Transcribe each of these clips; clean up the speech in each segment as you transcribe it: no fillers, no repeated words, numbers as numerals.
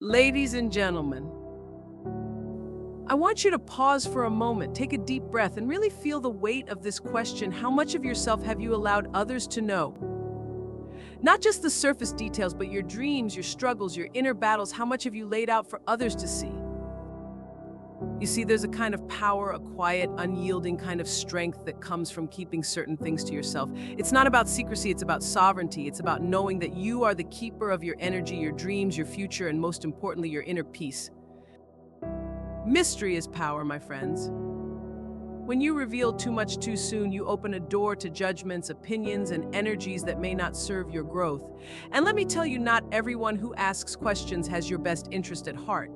Ladies and gentlemen, I want you to pause for a moment, take a deep breath, and really feel the weight of this question: how much of yourself have you allowed others to know? Not just the surface details, but your dreams, your struggles, your inner battles. How much have you laid out for others to see? You see, there's a kind of power, a quiet, unyielding kind of strength that comes from keeping certain things to yourself. It's not about secrecy, it's about sovereignty. It's about knowing that you are the keeper of your energy, your dreams, your future, and most importantly, your inner peace. Mystery is power, my friends. When you reveal too much too soon, you open a door to judgments, opinions, and energies that may not serve your growth. And let me tell you, not everyone who asks questions has your best interest at heart.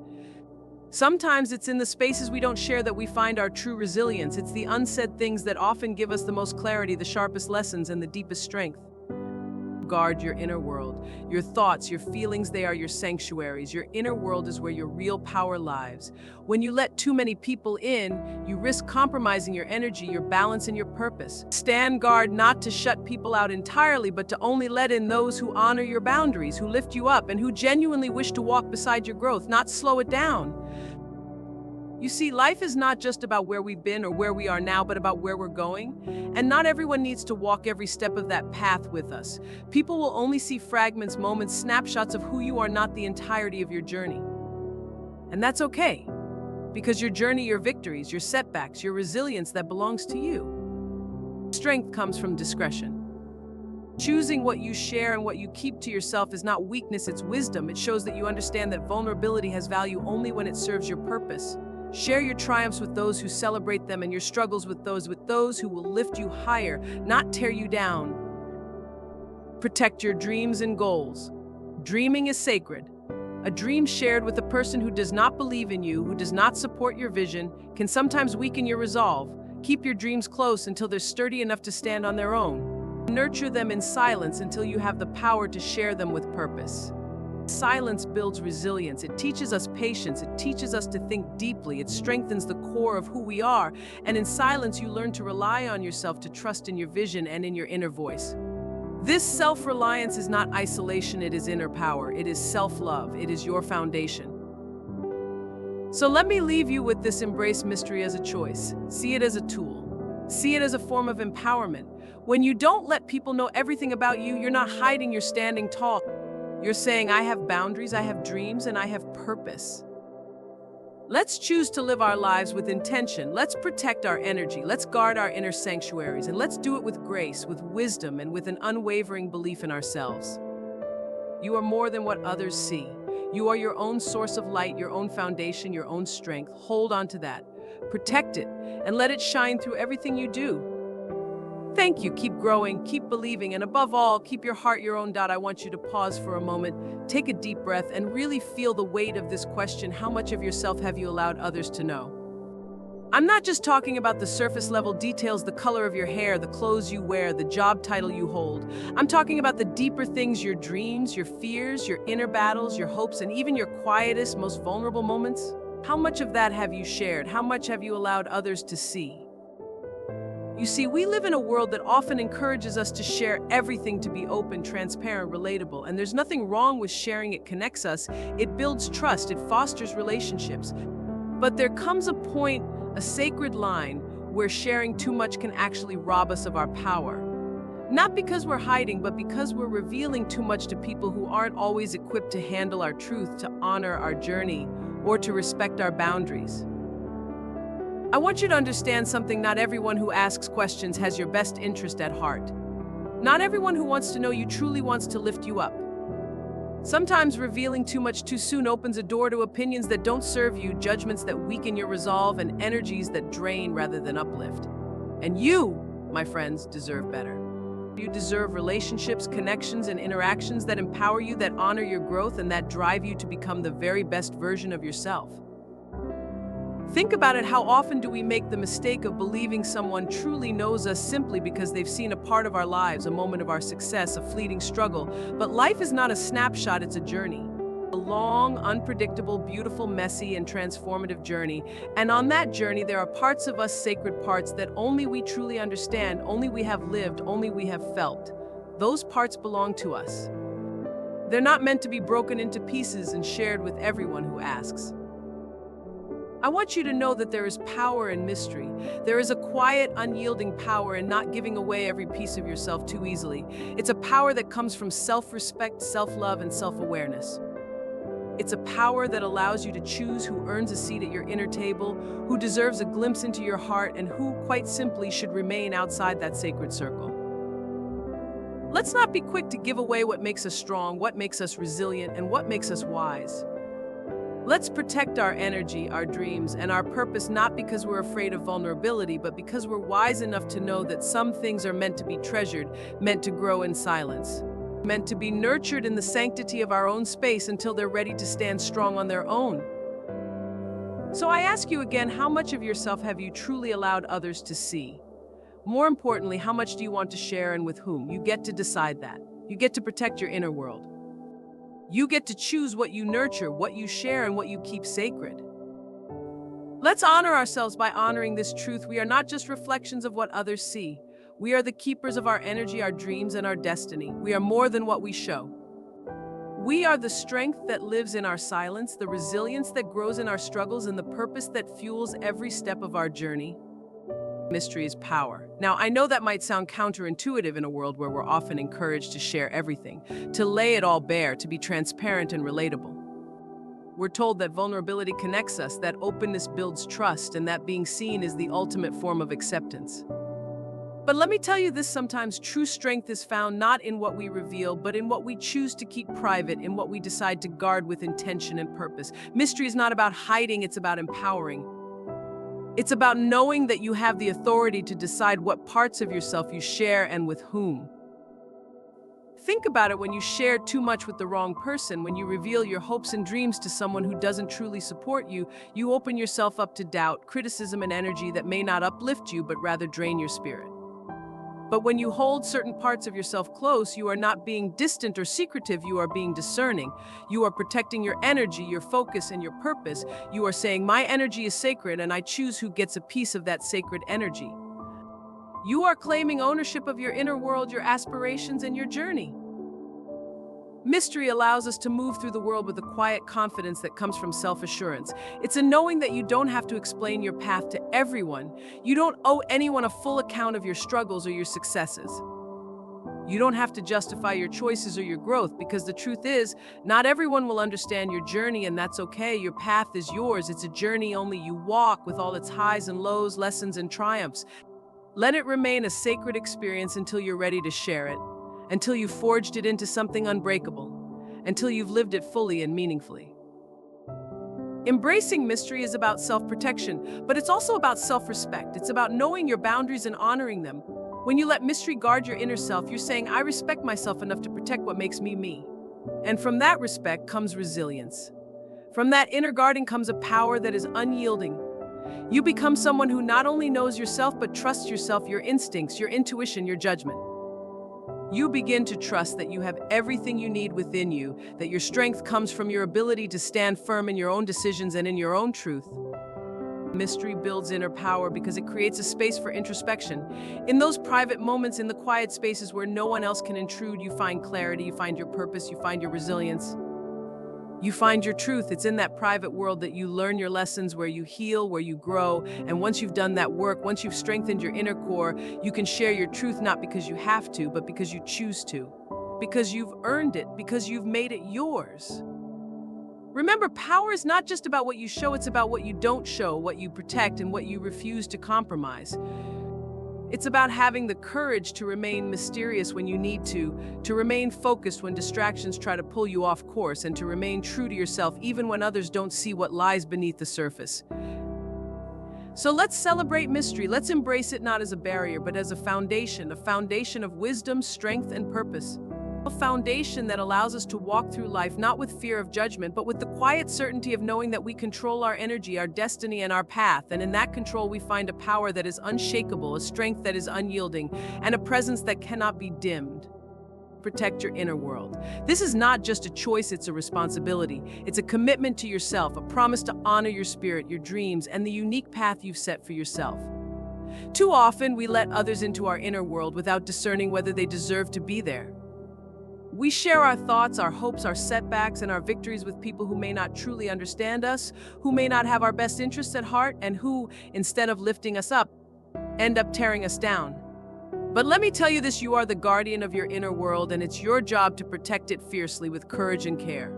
Sometimes it's in the spaces we don't share that we find our true resilience. It's the unsaid things that often give us the most clarity, the sharpest lessons, and the deepest strength. Guard your inner world. Your thoughts, your feelings, they are your sanctuaries. Your inner world is where your real power lies. When you let too many people in, you risk compromising your energy, your balance, and your purpose. Stand guard not to shut people out entirely, but to only let in those who honor your boundaries, who lift you up, and who genuinely wish to walk beside your growth, not slow it down. You see, life is not just about where we've been or where we are now, but about where we're going. And not everyone needs to walk every step of that path with us. People will only see fragments, moments, snapshots of who you are, not the entirety of your journey. And that's okay, because your journey, your victories, your setbacks, your resilience, that belongs to you. Strength comes from discretion. Choosing what you share and what you keep to yourself is not weakness, it's wisdom. It shows that you understand that vulnerability has value only when it serves your purpose. Share your triumphs with those who celebrate them, and your struggles with those who will lift you higher, not tear you down. Protect your dreams and goals. Dreaming is sacred. A dream shared with a person who does not believe in you, who does not support your vision, can sometimes weaken your resolve. Keep your dreams close until they're sturdy enough to stand on their own. Nurture them in silence until you have the power to share them with purpose. Silence builds resilience. It teaches us patience. It teaches us to think deeply. It strengthens the core of who we are. And in silence, you learn to rely on yourself, to trust in your vision and in your inner voice. This self-reliance is not isolation, it is inner power. It is self-love. It is your foundation. So let me leave you with this: embrace mystery as a choice. See it as a tool. See it as a form of empowerment. When you don't let people know everything about you, you're not hiding, you're standing tall. You're saying, I have boundaries, I have dreams, and I have purpose. Let's choose to live our lives with intention. Let's protect our energy. Let's guard our inner sanctuaries. And let's do it with grace, with wisdom, and with an unwavering belief in ourselves. You are more than what others see. You are your own source of light, your own foundation, your own strength. Hold on to that. Protect it, and let it shine through everything you do. Thank you. Keep growing, keep believing, and above all, keep your heart your own. I want you to pause for a moment, take a deep breath, and really feel the weight of this question: how much of yourself have you allowed others to know? I'm not just talking about the surface level details, the color of your hair, the clothes you wear, the job title you hold. I'm talking about the deeper things: your dreams, your fears, your inner battles, your hopes, and even your quietest, most vulnerable moments. How much of that have you shared? How much have you allowed others to see? You see, we live in a world that often encourages us to share everything, to be open, transparent, relatable. And there's nothing wrong with sharing. It connects us, it builds trust, it fosters relationships. But there comes a point, a sacred line, where sharing too much can actually rob us of our power. Not because we're hiding, but because we're revealing too much to people who aren't always equipped to handle our truth, to honor our journey, or to respect our boundaries. I want you to understand something: not everyone who asks questions has your best interest at heart. Not everyone who wants to know you truly wants to lift you up. Sometimes revealing too much too soon opens a door to opinions that don't serve you, judgments that weaken your resolve, and energies that drain rather than uplift. And you, my friends, deserve better. You deserve relationships, connections, and interactions that empower you, that honor your growth, and that drive you to become the very best version of yourself. Think about it: how often do we make the mistake of believing someone truly knows us simply because they've seen a part of our lives, a moment of our success, a fleeting struggle? But life is not a snapshot, it's a journey. A long, unpredictable, beautiful, messy, and transformative journey. And on that journey, there are parts of us, sacred parts, that only we truly understand, only we have lived, only we have felt. Those parts belong to us. They're not meant to be broken into pieces and shared with everyone who asks. I want you to know that there is power in mystery. There is a quiet, unyielding power in not giving away every piece of yourself too easily. It's a power that comes from self-respect, self-love, and self-awareness. It's a power that allows you to choose who earns a seat at your inner table, who deserves a glimpse into your heart, and who, quite simply, should remain outside that sacred circle. Let's not be quick to give away what makes us strong, what makes us resilient, and what makes us wise. Let's protect our energy, our dreams, and our purpose, not because we're afraid of vulnerability, but because we're wise enough to know that some things are meant to be treasured, meant to grow in silence, meant to be nurtured in the sanctity of our own space until they're ready to stand strong on their own. So I ask you again, how much of yourself have you truly allowed others to see? More importantly, how much do you want to share and with whom? You get to decide that. You get to protect your inner world. You get to choose what you nurture, what you share, and what you keep sacred. Let's honor ourselves by honoring this truth. We are not just reflections of what others see. We are the keepers of our energy, our dreams, and our destiny. We are more than what we show. We are the strength that lives in our silence, the resilience that grows in our struggles, and the purpose that fuels every step of our journey. Mystery is power. Now, I know that might sound counterintuitive in a world where we're often encouraged to share everything, to lay it all bare, to be transparent and relatable. We're told that vulnerability connects us, that openness builds trust, and that being seen is the ultimate form of acceptance. But let me tell you this, sometimes true strength is found not in what we reveal, but in what we choose to keep private, in what we decide to guard with intention and purpose. Mystery is not about hiding, it's about empowering. It's about knowing that you have the authority to decide what parts of yourself you share and with whom. Think about it: when you share too much with the wrong person, when you reveal your hopes and dreams to someone who doesn't truly support you, you open yourself up to doubt, criticism, and energy that may not uplift you but rather drain your spirit. But when you hold certain parts of yourself close, you are not being distant or secretive, you are being discerning. You are protecting your energy, your focus, and your purpose. You are saying, my energy is sacred and I choose who gets a piece of that sacred energy. You are claiming ownership of your inner world, your aspirations, and your journey. Mystery allows us to move through the world with a quiet confidence that comes from self-assurance. It's a knowing that you don't have to explain your path to everyone. You don't owe anyone a full account of your struggles or your successes. You don't have to justify your choices or your growth, because the truth is, not everyone will understand your journey, and that's okay. Your path is yours. It's a journey only you walk, with all its highs and lows, lessons and triumphs. Let it remain a sacred experience until you're ready to share it, until you've forged it into something unbreakable, until you've lived it fully and meaningfully. Embracing mystery is about self-protection, but it's also about self-respect. It's about knowing your boundaries and honoring them. When you let mystery guard your inner self, you're saying, I respect myself enough to protect what makes me me. And from that respect comes resilience. From that inner guarding comes a power that is unyielding. You become someone who not only knows yourself, but trusts yourself, your instincts, your intuition, your judgment. You begin to trust that you have everything you need within you, that your strength comes from your ability to stand firm in your own decisions and in your own truth. Mystery builds inner power because it creates a space for introspection. In those private moments, in the quiet spaces where no one else can intrude, you find clarity, you find your purpose, you find your resilience. You find your truth. It's in that private world that you learn your lessons, where you heal, where you grow. And once you've done that work, once you've strengthened your inner core, you can share your truth, not because you have to, but because you choose to. Because you've earned it, because you've made it yours. Remember, power is not just about what you show, it's about what you don't show, what you protect, and what you refuse to compromise. It's about having the courage to remain mysterious when you need to remain focused when distractions try to pull you off course, and to remain true to yourself even when others don't see what lies beneath the surface. So let's celebrate mystery. Let's embrace it not as a barrier, but as a foundation of wisdom, strength, and purpose. A foundation that allows us to walk through life not with fear of judgment, but with the quiet certainty of knowing that we control our energy, our destiny, and our path. And in that control, we find a power that is unshakable, a strength that is unyielding, and a presence that cannot be dimmed. Protect your inner world. This is not just a choice, it's a responsibility. It's a commitment to yourself, a promise to honor your spirit, your dreams, and the unique path you've set for yourself. Too often, we let others into our inner world without discerning whether they deserve to be there. We share our thoughts, our hopes, our setbacks, and our victories with people who may not truly understand us, who may not have our best interests at heart, and who, instead of lifting us up, end up tearing us down. But let me tell you this, you are the guardian of your inner world, and it's your job to protect it fiercely with courage and care.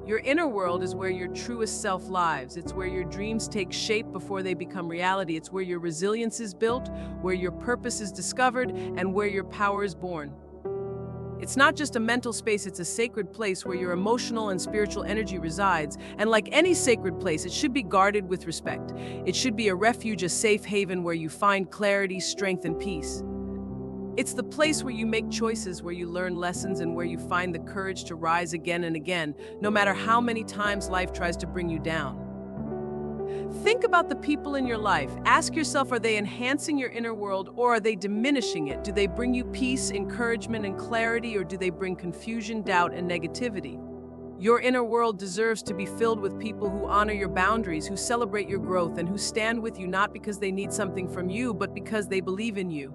Your inner world is where your truest self lives. It's where your dreams take shape before they become reality. It's where your resilience is built, where your purpose is discovered, and where your power is born. It's not just a mental space, it's a sacred place where your emotional and spiritual energy resides. And like any sacred place, it should be guarded with respect. It should be a refuge, a safe haven where you find clarity, strength, and peace. It's the place where you make choices, where you learn lessons, and where you find the courage to rise again and again, no matter how many times life tries to bring you down. Think about the people in your life. Ask yourself, are they enhancing your inner world or are they diminishing it? Do they bring you peace, encouragement, and clarity, or do they bring confusion, doubt, and negativity? Your inner world deserves to be filled with people who honor your boundaries, who celebrate your growth, and who stand with you not because they need something from you, but because they believe in you.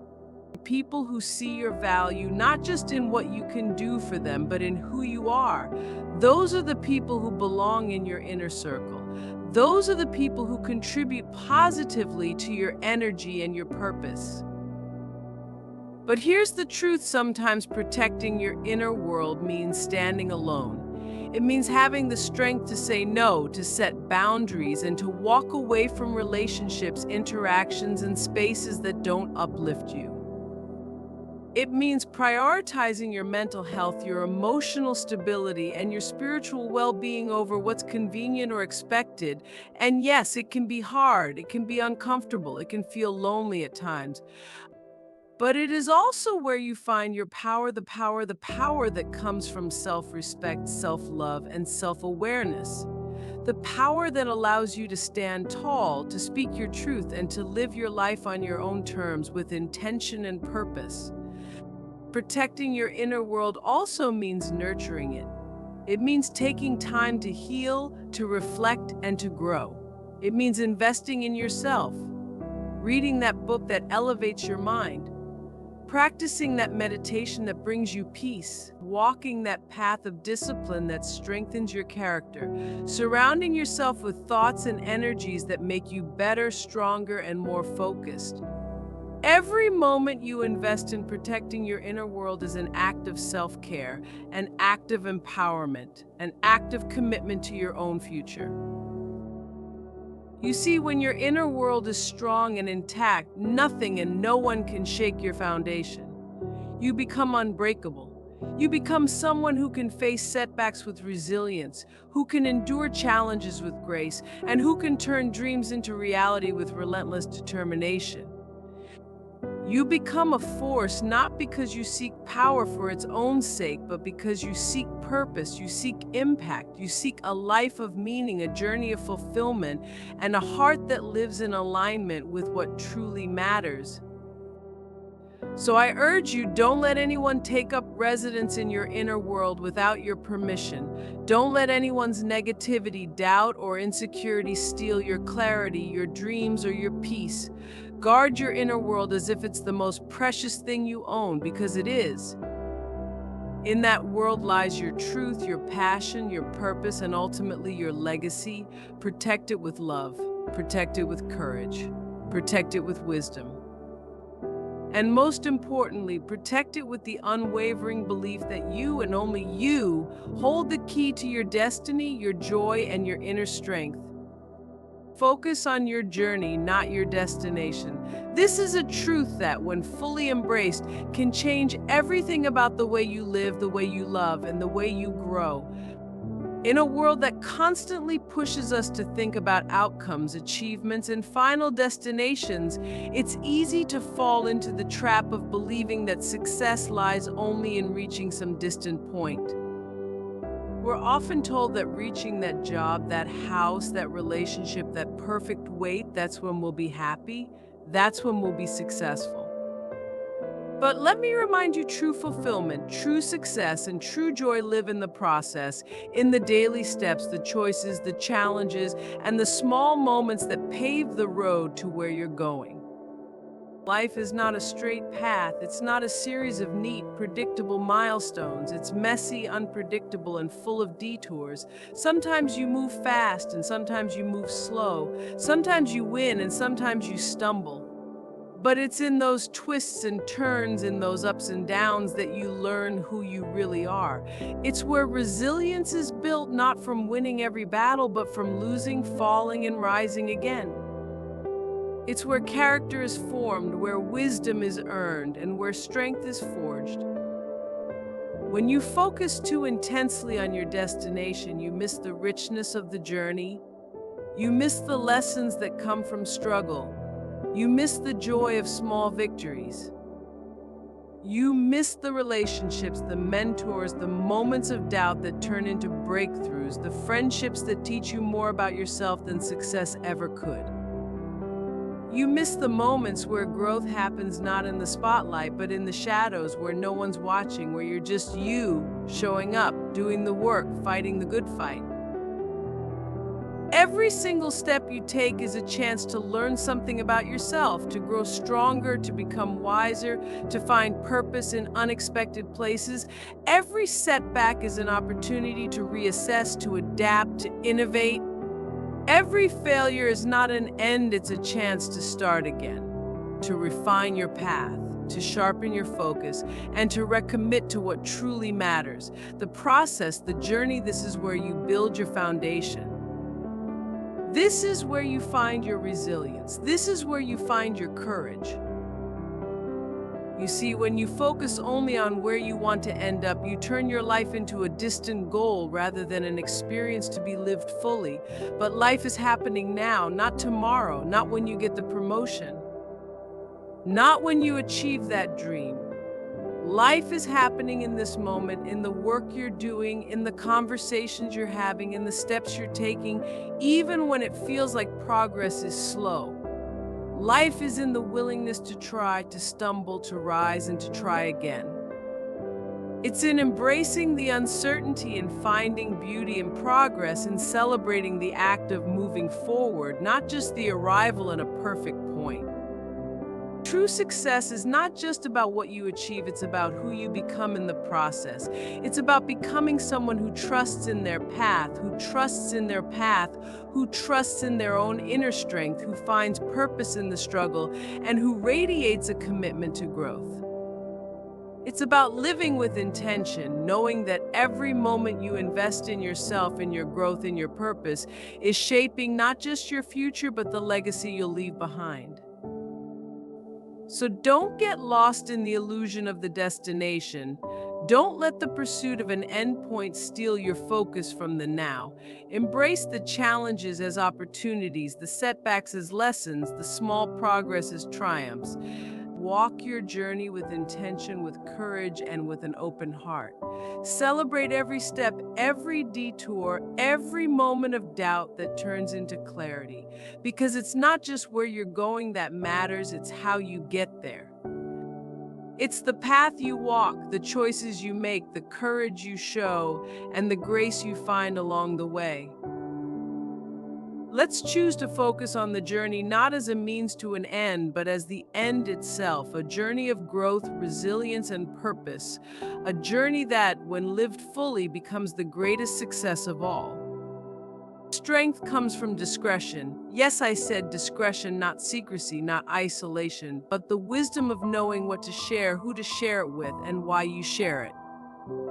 People who see your value not just in what you can do for them, but in who you are. Those are the people who belong in your inner circle. Those are the people who contribute positively to your energy and your purpose. But here's the truth, sometimes protecting your inner world means standing alone. It means having the strength to say no, to set boundaries, and to walk away from relationships, interactions, and spaces that don't uplift you. It means prioritizing your mental health, your emotional stability, and your spiritual well-being over what's convenient or expected. And yes, it can be hard, it can be uncomfortable, it can feel lonely at times. But it is also where you find your power, the power that comes from self-respect, self-love, and self-awareness. The power that allows you to stand tall, to speak your truth, and to live your life on your own terms with intention and purpose. Protecting your inner world also means nurturing it. It means taking time to heal, to reflect, and to grow. It means investing in yourself, reading that book that elevates your mind, practicing that meditation that brings you peace, walking that path of discipline that strengthens your character, surrounding yourself with thoughts and energies that make you better, stronger, and more focused. Every moment you invest in protecting your inner world is an act of self-care, an act of empowerment, an act of commitment to your own future. You see, when your inner world is strong and intact, nothing and no one can shake your foundation. You become unbreakable. You become someone who can face setbacks with resilience, who can endure challenges with grace, and who can turn dreams into reality with relentless determination. You become a force not because you seek power for its own sake, but because you seek purpose, you seek impact, you seek a life of meaning, a journey of fulfillment, and a heart that lives in alignment with what truly matters. So I urge you, don't let anyone take up residence in your inner world without your permission. Don't let anyone's negativity, doubt, or insecurity steal your clarity, your dreams, or your peace. Guard your inner world as if it's the most precious thing you own, because it is. In that world lies your truth, your passion, your purpose, and ultimately your legacy. Protect it with love. Protect it with courage. Protect it with wisdom. And most importantly, protect it with the unwavering belief that you and only you hold the key to your destiny, your joy, and your inner strength. Focus on your journey, not your destination. This is a truth that, when fully embraced, can change everything about the way you live, the way you love, and the way you grow. In a world that constantly pushes us to think about outcomes, achievements, and final destinations, it's easy to fall into the trap of believing that success lies only in reaching some distant point. We're often told that reaching that job, that house, that relationship, that perfect weight, that's when we'll be happy, that's when we'll be successful. But let me remind you, true fulfillment, true success, and true joy live in the process, in the daily steps, the choices, the challenges, and the small moments that pave the road to where you're going. Life is not a straight path. It's not a series of neat, predictable milestones. It's messy, unpredictable, and full of detours. Sometimes you move fast, and sometimes you move slow. Sometimes you win, and sometimes you stumble. But it's in those twists and turns, in those ups and downs, that you learn who you really are. It's where resilience is built not from winning every battle, but from losing, falling, and rising again. It's where character is formed, where wisdom is earned, and where strength is forged. When you focus too intensely on your destination, you miss the richness of the journey. You miss the lessons that come from struggle. You miss the joy of small victories. You miss the relationships, the mentors, the moments of doubt that turn into breakthroughs, the friendships that teach you more about yourself than success ever could. You miss the moments where growth happens not in the spotlight, but in the shadows, where no one's watching, where you're just you, showing up, doing the work, fighting the good fight. Every single step you take is a chance to learn something about yourself, to grow stronger, to become wiser, to find purpose in unexpected places. Every setback is an opportunity to reassess, to adapt, to innovate. Every failure is not an end, it's a chance to start again, to refine your path, to sharpen your focus, and to recommit to what truly matters. The process, the journey, this is where you build your foundation. This is where you find your resilience. This is where you find your courage. You see, when you focus only on where you want to end up, you turn your life into a distant goal rather than an experience to be lived fully. But life is happening now, not tomorrow, not when you get the promotion, not when you achieve that dream. Life is happening in this moment, in the work you're doing, in the conversations you're having, in the steps you're taking, even when it feels like progress is slow. Life is in the willingness to try, to stumble, to rise, and to try again. It's in embracing the uncertainty and finding beauty in progress and celebrating the act of moving forward, not just the arrival at a perfect point. True success is not just about what you achieve, it's about who you become in the process. It's about becoming someone who trusts in their path, who trusts in their path, who trusts in their own inner strength, who finds purpose in the struggle, and who radiates a commitment to growth. It's about living with intention, knowing that every moment you invest in yourself, in your growth, in your purpose, is shaping not just your future, but the legacy you'll leave behind. So don't get lost in the illusion of the destination. Don't let the pursuit of an endpoint steal your focus from the now. Embrace the challenges as opportunities, the setbacks as lessons, the small progress as triumphs. Walk your journey with intention, with courage, and with an open heart. Celebrate every step, every detour, every moment of doubt that turns into clarity. Because it's not just where you're going that matters, it's how you get there. It's the path you walk, the choices you make, the courage you show, and the grace you find along the way. Let's choose to focus on the journey not as a means to an end, but as the end itself, a journey of growth, resilience, and purpose, a journey that, when lived fully, becomes the greatest success of all. Strength comes from discretion. Yes, I said discretion, not secrecy, not isolation, but the wisdom of knowing what to share, who to share it with, and why you share it.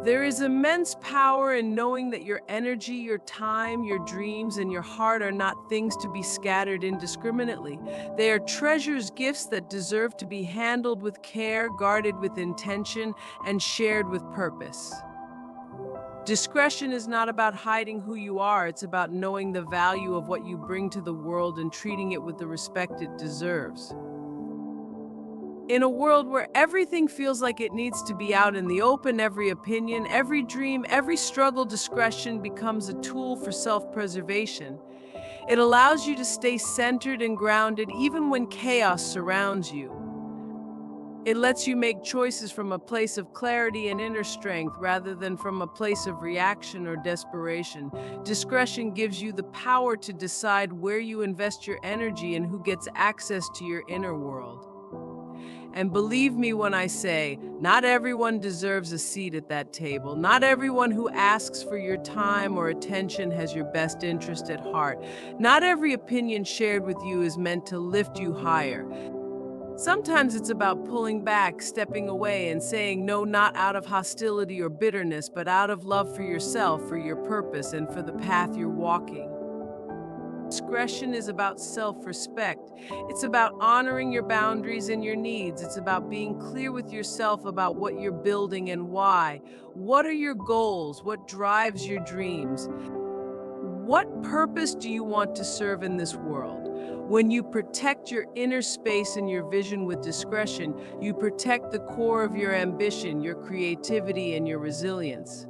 There is immense power in knowing that your energy, your time, your dreams, and your heart are not things to be scattered indiscriminately. They are treasures, gifts that deserve to be handled with care, guarded with intention, and shared with purpose. Discretion is not about hiding who you are, it's about knowing the value of what you bring to the world and treating it with the respect it deserves. In a world where everything feels like it needs to be out in the open, every opinion, every dream, every struggle, discretion becomes a tool for self-preservation. It allows you to stay centered and grounded even when chaos surrounds you. It lets you make choices from a place of clarity and inner strength rather than from a place of reaction or desperation. Discretion gives you the power to decide where you invest your energy and who gets access to your inner world. And believe me when I say, not everyone deserves a seat at that table. Not everyone who asks for your time or attention has your best interest at heart. Not every opinion shared with you is meant to lift you higher. Sometimes it's about pulling back, stepping away, and saying no, not out of hostility or bitterness, but out of love for yourself, for your purpose, and for the path you're walking. Discretion is about self-respect. It's about honoring your boundaries and your needs. It's about being clear with yourself about what you're building and why. What are your goals? What drives your dreams? What purpose do you want to serve in this world? When you protect your inner space and your vision with discretion, you protect the core of your ambition, your creativity, and your resilience.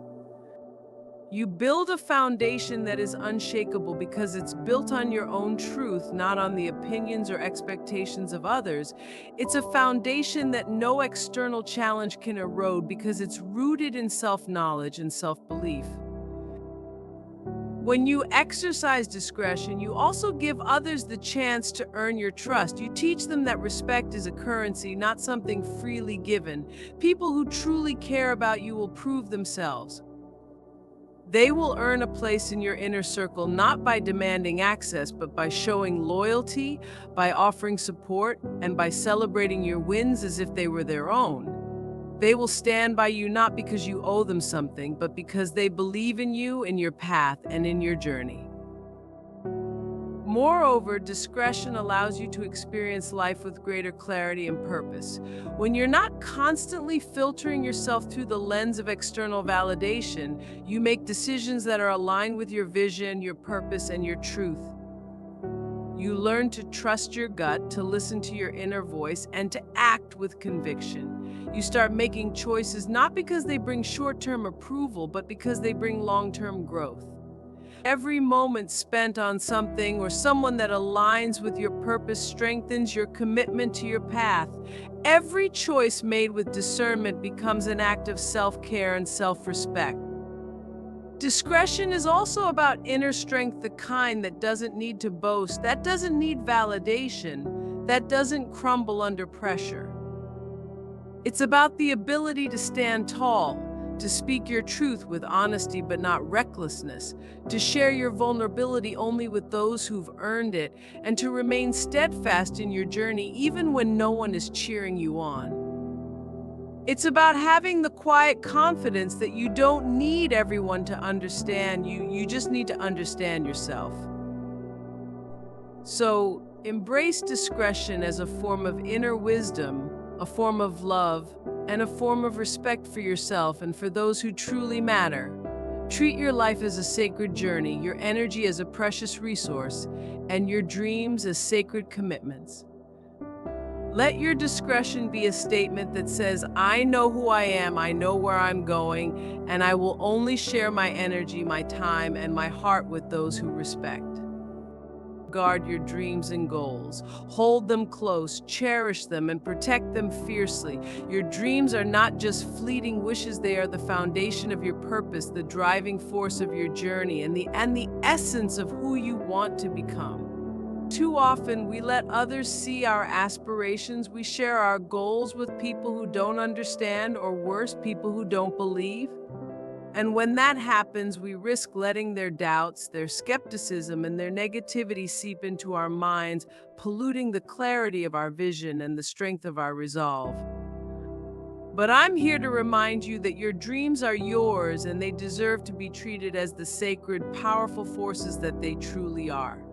You build a foundation that is unshakable because it's built on your own truth, not on the opinions or expectations of others. It's a foundation that no external challenge can erode because it's rooted in self-knowledge and self-belief. When you exercise discretion, you also give others the chance to earn your trust. You teach them that respect is a currency, not something freely given. People who truly care about you will prove themselves. They will earn a place in your inner circle not by demanding access, but by showing loyalty, by offering support, and by celebrating your wins as if they were their own. They will stand by you not because you owe them something, but because they believe in you, in your path, and in your journey. Moreover, discretion allows you to experience life with greater clarity and purpose. When you're not constantly filtering yourself through the lens of external validation, you make decisions that are aligned with your vision, your purpose, and your truth. You learn to trust your gut, to listen to your inner voice, and to act with conviction. You start making choices not because they bring short-term approval, but because they bring long-term growth. Every moment spent on something or someone that aligns with your purpose strengthens your commitment to your path. Every choice made with discernment becomes an act of self-care and self-respect. Discretion is also about inner strength, the kind that doesn't need to boast, that doesn't need validation, that doesn't crumble under pressure. It's about the ability to stand tall, to speak your truth with honesty but not recklessness, to share your vulnerability only with those who've earned it, and to remain steadfast in your journey even when no one is cheering you on. It's about having the quiet confidence that you don't need everyone to understand you, you just need to understand yourself. So, embrace discretion as a form of inner wisdom, a form of love, and a form of respect for yourself and for those who truly matter. Treat your life as a sacred journey, your energy as a precious resource, and your dreams as sacred commitments. Let your discretion be a statement that says, I know who I am, I know where I'm going, and I will only share my energy, my time, and my heart with those who respect. Guard your dreams and goals. Hold them close, cherish them, and protect them fiercely. Your dreams are not just fleeting wishes, they are the foundation of your purpose, the driving force of your journey, and the essence of who you want to become. Too often, we let others see our aspirations. We share our goals with people who don't understand, or worse, people who don't believe. And when that happens, we risk letting their doubts, their skepticism, and their negativity seep into our minds, polluting the clarity of our vision and the strength of our resolve. But I'm here to remind you that your dreams are yours and they deserve to be treated as the sacred, powerful forces that they truly are.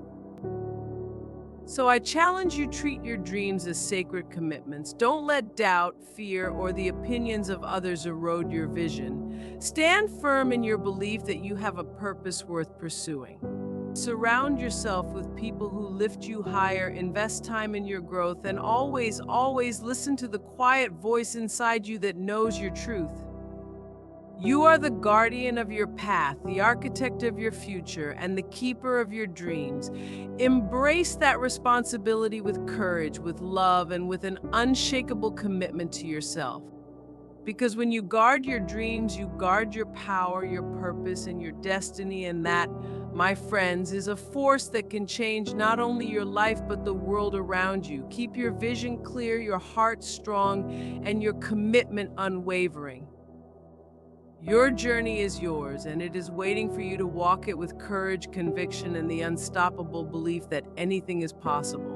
So I challenge you, treat your dreams as sacred commitments. Don't let doubt, fear, or the opinions of others erode your vision. Stand firm in your belief that you have a purpose worth pursuing. Surround yourself with people who lift you higher, invest time in your growth, and always listen to the quiet voice inside you that knows your truth. You are the guardian of your path, the architect of your future, and the keeper of your dreams. Embrace that responsibility with courage, with love, and with an unshakable commitment to yourself. Because when you guard your dreams, you guard your power, your purpose, and your destiny, and that, my friends, is a force that can change not only your life but the world around you. Keep your vision clear, your heart strong, and your commitment unwavering. Your journey is yours, and it is waiting for you to walk it with courage, conviction, and the unstoppable belief that anything is possible.